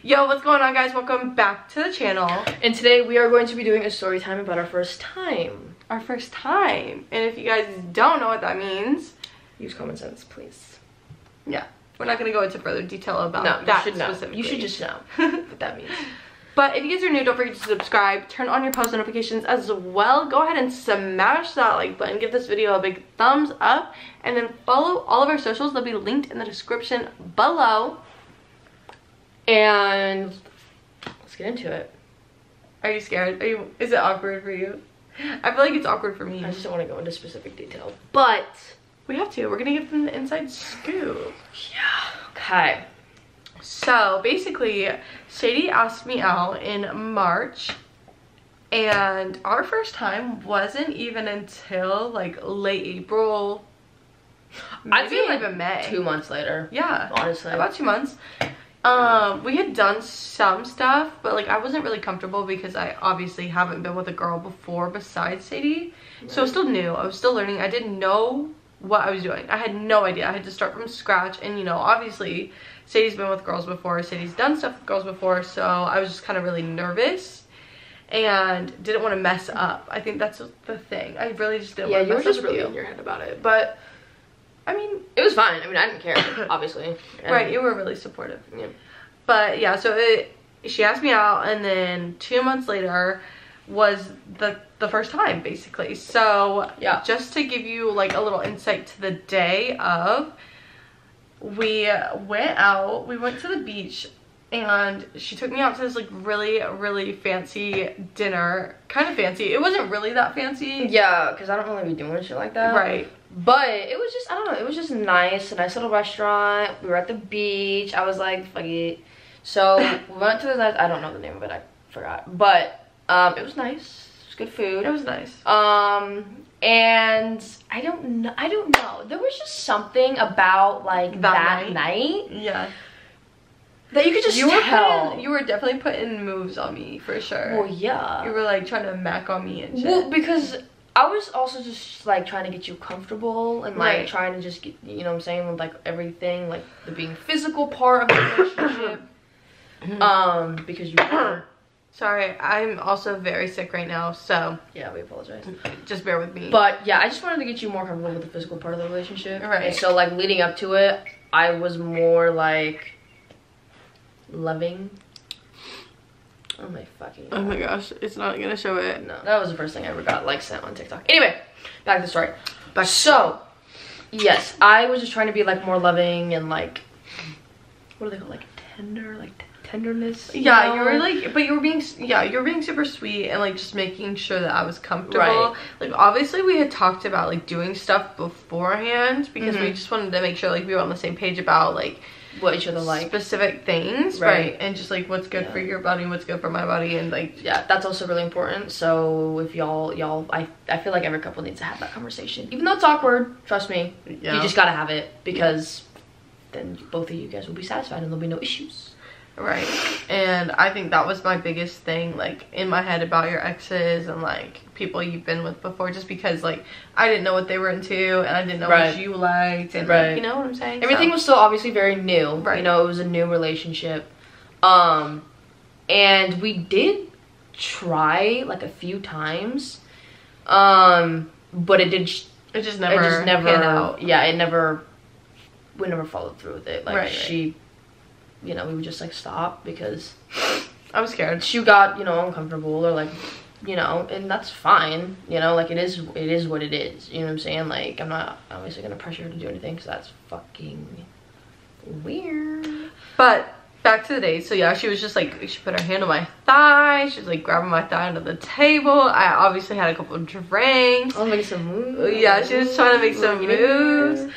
Yo, what's going on, guys? Welcome back to the channel. And today we are going to be doing a story time about our first time. Our first time. And if you guys don't know what that means, use common sense, please. Yeah. We're not going to go into further detail about that specifically. You should just know what that means. But if you guys are new, don't forget to subscribe, turn on your post notifications as well. Go ahead and smash that like button, give this video a big thumbs up, and then follow all of our socials. They'll be linked in the description below. And let's get into it. Are you scared? Is it awkward for you? I feel like it's awkward for me. I just don't want to go into specific detail, but we have to. We're gonna give them the inside scoop. Yeah. Okay. So basically, Sadie asked me out in March, and our first time wasn't even until like late April. I feel like even May. 2 months later. Yeah, honestly, about 2 months. We had done some stuff, but like I wasn't really comfortable because I obviously haven't been with a girl before besides Sadie. Right. So I was still new. I was still learning. I didn't know what I was doing. I had no idea. I had to start from scratch, and you know, obviously Sadie's been with girls before. Sadie's done stuff with girls before, so I was just kind of really nervous and didn't want to mess up. I think that's the thing. I really just didn't want to mess up. Yeah, you were just really in your head about it, but I mean, it was fine. I mean, I didn't care, obviously. Right, you were really supportive. Yeah. But yeah, so she asked me out, and then 2 months later was the first time, basically. So yeah, just to give you like a little insight to the day of, we went out, we went to the beach, and she took me out to this like really fancy dinner. Kind of fancy. It wasn't really that fancy. Yeah, because I don't really be doing shit like that. Right. But it was just, I don't know, it was just nice, a nice little restaurant. We were at the beach. I was like, fuck it. So we went to the, I don't know the name of it, I forgot. But it was nice. It was good food. It was nice. And I don't know. There was just something about like that night. Yeah. That you could just tell. You were definitely putting moves on me, for sure. Well, yeah. You were like trying to mac on me and shit. Well, because I was also just like trying to get you comfortable and like trying to just get, you know what I'm saying, with like everything, like the being physical part of the relationship. Because you were. Sorry, I'm also very sick right now, so yeah, we apologize. Just bear with me. But yeah, I just wanted to get you more comfortable with the physical part of the relationship. Right. And so like leading up to it, I was more like loving. Oh my fucking God. Oh my gosh, it's not gonna show it. No, that was the first thing I ever got like sent on TikTok. Anyway, back to the story. So yes, I was just trying to be like more loving and like, what do they call, like tender, like tenderness. Yeah, know? you were like, but you were being super sweet and like just making sure that I was comfortable. Right. Like obviously we had talked about like doing stuff beforehand because we just wanted to make sure like we were on the same page about like what each other like, specific things, right? And just like what's good for your body, what's good for my body, and like that's also really important. So if y'all I feel like every couple needs to have that conversation, even though it's awkward. Trust me, you just gotta have it, because then both of you guys will be satisfied and there'll be no issues. Right. And I think that was my biggest thing, like in my head, about your exes and like people you've been with before, just because like I didn't know what they were into and I didn't know what you liked, and like, you know what I'm saying? Everything was still obviously very new. You know, it was a new relationship. And we did try like a few times. But it just never pan out. Yeah, we never followed through with it. Like you know, we would just like stop because I was scared. She got, you know, uncomfortable, or like, you know, and that's fine. You know, like it is what it is. You know what I'm saying? Like I'm not obviously gonna pressure her to do anything because that's fucking weird. But back to the date. So yeah, she was just like, she put her hand on my thigh. She was like grabbing my thigh under the table. I obviously had a couple of drinks. I'll make some moves. Yeah, she was trying to make some moves.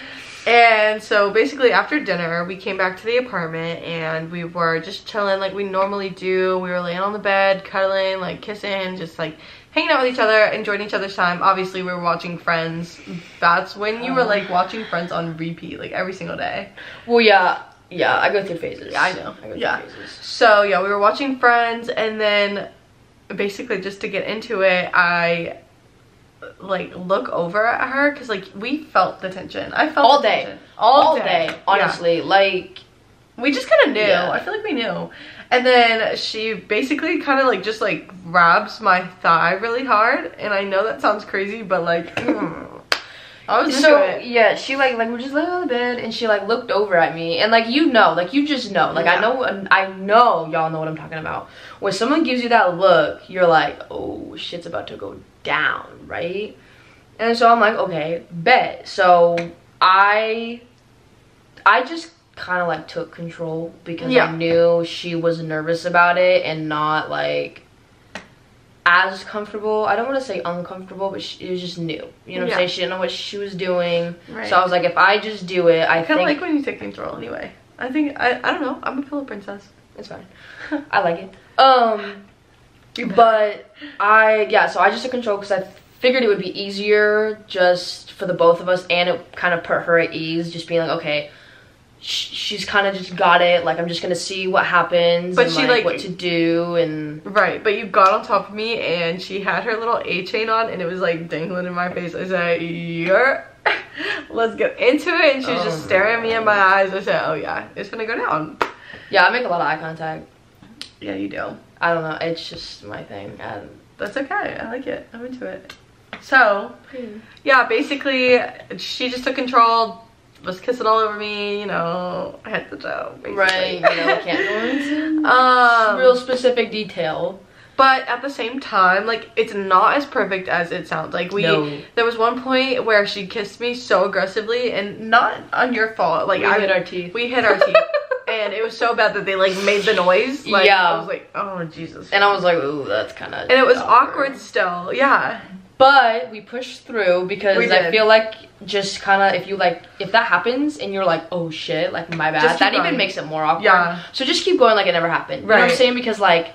And so basically after dinner, we came back to the apartment and we were just chilling like we normally do. We were laying on the bed, cuddling, like kissing, just like hanging out with each other, enjoying each other's time. Obviously we were watching Friends. That's when you were like watching Friends on repeat, like every single day. Well, yeah, I go through phases. Yeah, I know. I go through phases. So yeah, we were watching Friends, and then basically just to get into it, I like look over at her because like we felt the tension. I felt all the day tension. all day honestly. Like We just kind of knew. Yeah. I feel like we knew. And then she basically kind of like just like grabs my thigh really hard. And I know that sounds crazy, but like, I was into it. Yeah, she like we're just laying on the bed, and she like looked over at me, and like you just know, like I know y'all know what I'm talking about. When someone gives you that look, you're like, oh, shit's about to go down, right? And so I'm like, okay, bet. So I just kind of like took control because I knew she was nervous about it and not like as comfortable. I don't want to say uncomfortable, but it was just new. You know what I'm saying? She didn't know what she was doing. Right. So I was like, if I just do it, I kind of like when you take control anyway. I think, I don't know. I'm a pillow princess. It's fine. I like it. But so I just took control because I figured it would be easier just for the both of us, and it kind of put her at ease, just being like, okay, she's kind of just got it, like I'm just gonna see what happens, but and she like what to do. And right, but you got on top of me and she had her little A chain on and it was like dangling in my face. I said, let's get into it. And she was just staring at me in my eyes. I said, oh yeah, it's gonna go down. Yeah, I make a lot of eye contact. Yeah, you do. I don't know, it's just my thing. And that's okay, I like it, I'm into it. So yeah, basically she just took control, was kissing all over me, you know, head to toe, basically. Right, you know, can't go into real specific detail. But at the same time, like, it's not as perfect as it sounds. Like, there was one point where she kissed me so aggressively, and not on your fault. Like, we hit our teeth. We hit our teeth. And it was so bad that they, like, made the noise. Like, I was like, oh, Jesus. And I was like, ooh, that's kind of And it was awkward still, yeah. But we pushed through because I feel like just kind of if that happens and you're like, oh shit, like my bad, that even makes it more awkward. Yeah. So just keep going like it never happened. Right. You know what I'm saying? Because like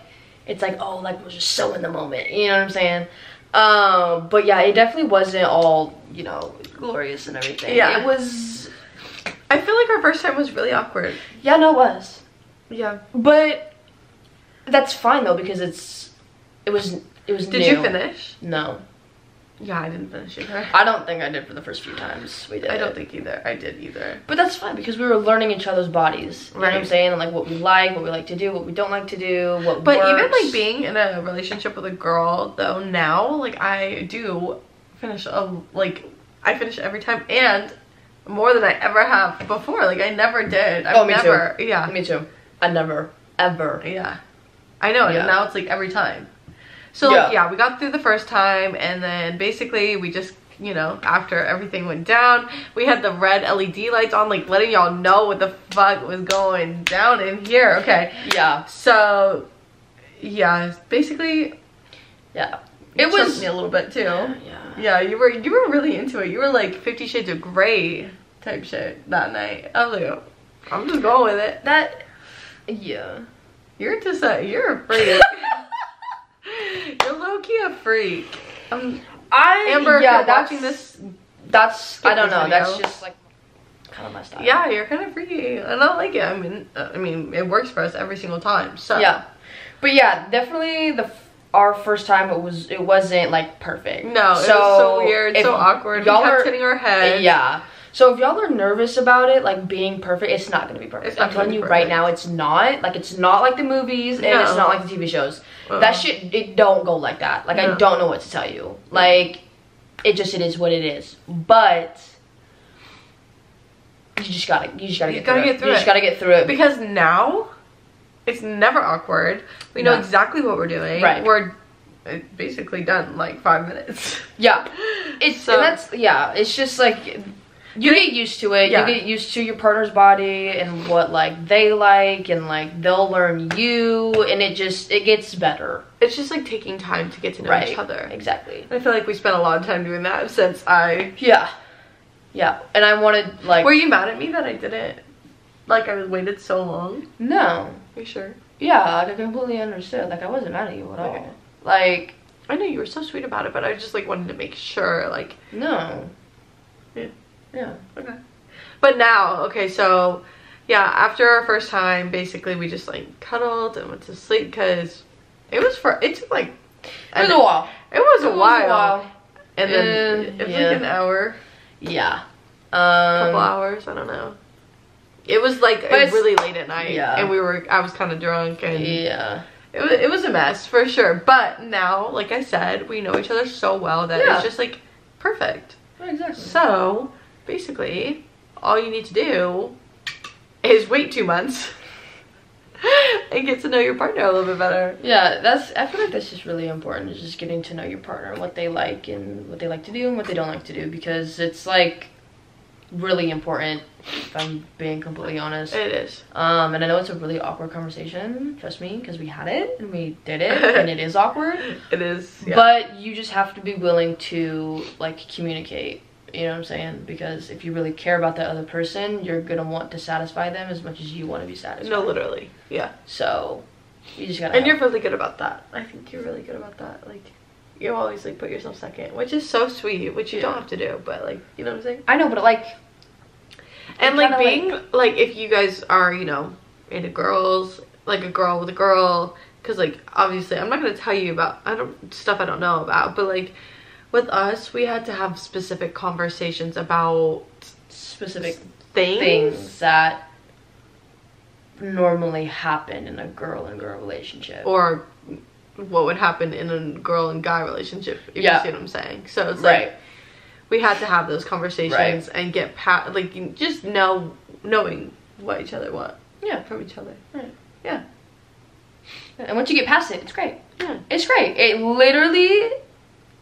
it's like, oh, like we're just so in the moment. You know what I'm saying? But yeah, it definitely wasn't all, you know, glorious and everything. Yeah. It was. I feel like our first time was really awkward. Yeah, no, it was. Yeah. But that's fine though because it was Did new. you finish? No. Yeah, I didn't finish either. I don't think I did for the first few times we did. I don't think I did either. But that's fine because we were learning each other's bodies. You know what I'm saying? And like what we like to do, what we don't like to do, what But works. even like being in a relationship with a girl though now, like I do finish I finish every time, and more than I ever have before. Like I never did. Me too. Yeah. Me too. I never. Ever. Yeah. I know, and now it's like every time. So like, yeah, we got through the first time, and then basically we just, you know, after everything went down, we had the red LED lights on, like letting y'all know what the fuck was going down in here. Okay. Yeah. So yeah, basically, yeah, it was me a little bit too. Yeah. Yeah, you were really into it. You were like 50 Shades of Grey type shit that night. I was like, I'm just going with it. Yeah. You're a freak. You're low-key a freak. Amber, watching this. I don't know. That's just like kind of my style. Yeah, you're kind of freaky, and I like it. I mean, it works for us every single time. So yeah, but yeah, definitely our first time it wasn't like perfect. No, it was so weird, so awkward. We kept hitting our heads. Yeah. So if y'all are nervous about it, like being perfect, it's not gonna be perfect. I'm telling you right now, it's not. Like it's not like the movies, and it's not like the TV shows. That shit, it don't go like that. Like I don't know what to tell you. Like it is what it is. But you just gotta get through it. Because now it's never awkward. We know exactly what we're doing. Right. We're basically done in like 5 minutes. Yeah. It's just like you get used to it. You get used to your partner's body and what like they like, and like they'll learn you, and it gets better. It's just like taking time to get to know each other. Exactly. I feel like we spent a lot of time doing that since Yeah, and I wanted like. Were you mad at me that I didn't? Like I waited so long? No. Are you sure? Yeah, like I completely understood. Like I wasn't mad at you at all. Like I know you were so sweet about it, but I just like wanted to make sure. Like no. Yeah. Okay. But now, okay, so yeah, after our first time, basically we just like cuddled and went to sleep because it took like it was a while. It was a while. And then it was like an hour. Yeah. A couple hours, I don't know. It was like really late at night. Yeah. And I was kind of drunk. And yeah. It was a mess for sure. But now, like I said, we know each other so well that it's just like perfect. Exactly. So basically, all you need to do is wait 2 months and get to know your partner a little bit better. Yeah, I feel like that's just really important, is just getting to know your partner, what they like and what they like to do and what they don't like to do, because it's like really important, if I'm being completely honest. It is. And I know it's a really awkward conversation, trust me, because we had it and we did it and it is awkward. It is, yeah. But you just have to be willing to like communicate, you know what I'm saying? Because if you really care about that other person, you're gonna want to satisfy them as much as you want to be satisfied. No, literally, yeah. So you just gotta. And you're really good about that. I think you're really good about that. Like, you always like put yourself second, which is so sweet, which you don't have to do, but like, you know what I'm saying? I know, but like, and like being like, if you guys are, you know, into girls, like a girl with a girl, because like obviously I'm not gonna tell you about stuff I don't know about, but like with us, we had to have specific conversations about specific things that normally happen in a girl and girl relationship, or what would happen in a girl and guy relationship, if you see what I'm saying. So it's like we had to have those conversations and get like just knowing what each other want from each other. Yeah. And once you get past it, it's great. Yeah, it's great. It literally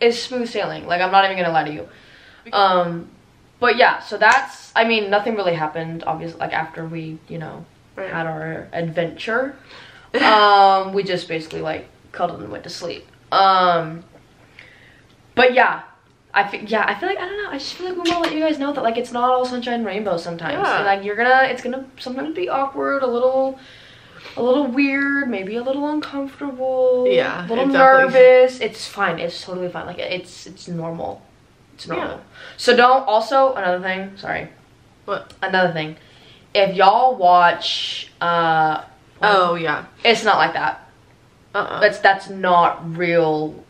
is smooth sailing. Like, I'm not even gonna lie to you. But yeah, so that's, I mean, nothing really happened obviously, like after we, you know, had our adventure. We just basically like cuddled and went to sleep. But yeah, I feel like, I don't know, I just feel like we want to let you guys know that like it's not all sunshine and rainbows sometimes. And, like it's gonna sometimes be awkward, a little weird, maybe a little uncomfortable, a little nervous. It's fine. It's totally fine. Like it's normal. It's normal. Yeah. So don't. Also, another thing. Sorry. What? Another thing. If y'all watch, oh yeah, it's not like that. That's not real.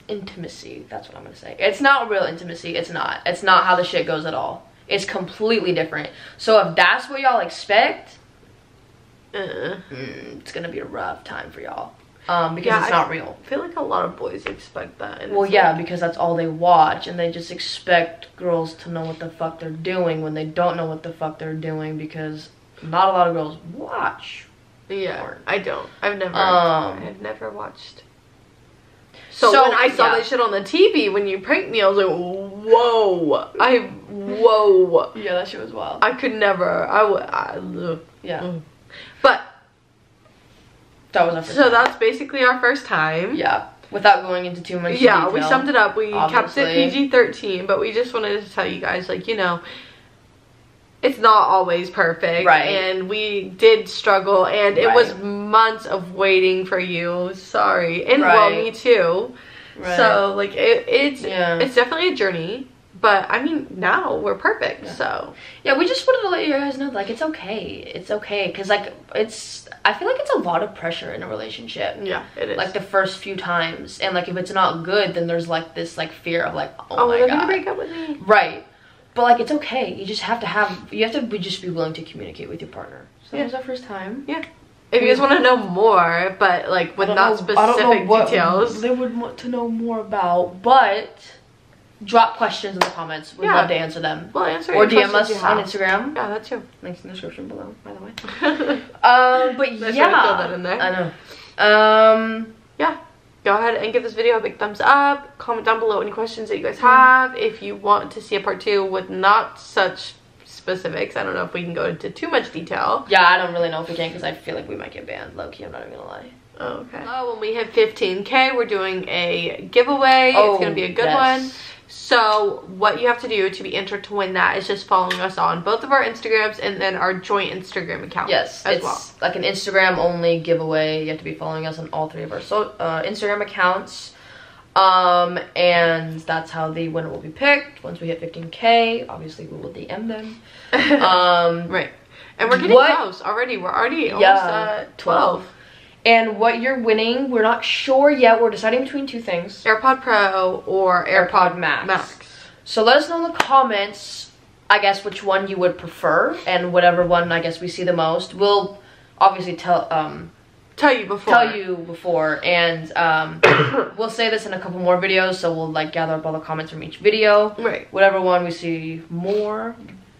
Intimacy. That's what I'm gonna say. It's not real intimacy. It's not. It's not how the shit goes at all. It's completely different. So if that's what y'all expect, it's gonna be a rough time for y'all. Because it's not real. I feel like a lot of boys expect that. And well, yeah, because that's all they watch, and they just expect girls to know what the fuck they're doing when they don't know what the fuck they're doing, because not a lot of girls watch. Yeah, porn. I don't. I've never watched. So when I saw that shit on the TV when you pranked me, I was like, whoa. Whoa. Yeah, that shit was wild. I could never. Yeah. But that was our first time. That's basically our first time. Yeah. Without going into too much detail. We summed it up. We kept it PG-13, but we just wanted to tell you guys, like, you know, it's not always perfect. Right. And we did struggle, and it was months of waiting for you. Sorry. And well, me too. Right. So, like, it's definitely a journey. But, I mean, now we're perfect, so. Yeah, we just wanted to let you guys know, like, it's okay. It's okay. Because, like, I feel like it's a lot of pressure in a relationship. Yeah, it is. Like, the first few times. And, like, if it's not good, then there's, like, this, like, fear of, like, oh my God. They're going to break up with me. Right. But, like, it's okay. You just have to just be willing to communicate with your partner. So, that was our first time. Yeah. If you guys want to know more, but, like, with not specific details. They would want to know more about, but drop questions in the comments. We'd love to answer them. We'll answer or DM us on Instagram. Yeah, that too. Links in the description below, by the way. But Throw that in there. I know. Yeah. Go ahead and give this video a big thumbs up. Comment down below any questions that you guys have. If you want to see a part 2 with not such specifics, I don't know if we can go into too much detail. Yeah, I don't really know if we can, because I feel like we might get banned. Low-key, I'm not even gonna lie. Oh, okay. When we hit 15K, we're doing a giveaway. It's gonna be a good one. So what you have to do to be entered to win that is just following us on both of our Instagrams and then our joint Instagram account. Yes, it's like an Instagram only giveaway. You have to be following us on all 3 of our Instagram accounts. And that's how the winner will be picked. Once we hit 15K, obviously we will DM them. Right. And we're getting close already. We're already almost at 12. And what you're winning, we're not sure yet. We're deciding between 2 things. AirPod Pro or AirPod Max. So let us know in the comments I guess, which one you would prefer, and whatever one I guess we see the most, we'll obviously tell you before, and we'll say this in a couple more videos, so we'll like gather up all the comments from each video. Right. Whatever one we see more,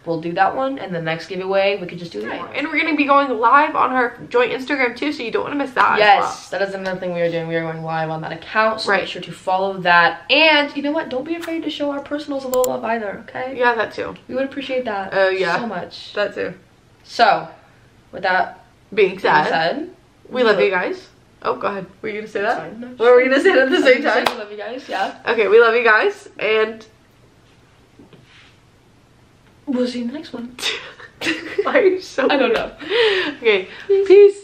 we'll do that one, and the next giveaway we could just do that one. And we're gonna be going live on our joint Instagram too, so you don't want to miss that. Yes, that is another thing we are doing. We are going live on that account, so make sure to follow that. And you know what? Don't be afraid to show our personals a little love either. Okay? Yeah, that too. We would appreciate that. Oh yeah, so much. That too. So, with that being said, we love you guys. Oh, go ahead. Were you gonna say that? Sorry, no, what were you gonna say at the same time? We love you guys. Yeah. Okay, we love you guys, and we'll see you in the next one. Why are you so I don't know. Okay, peace.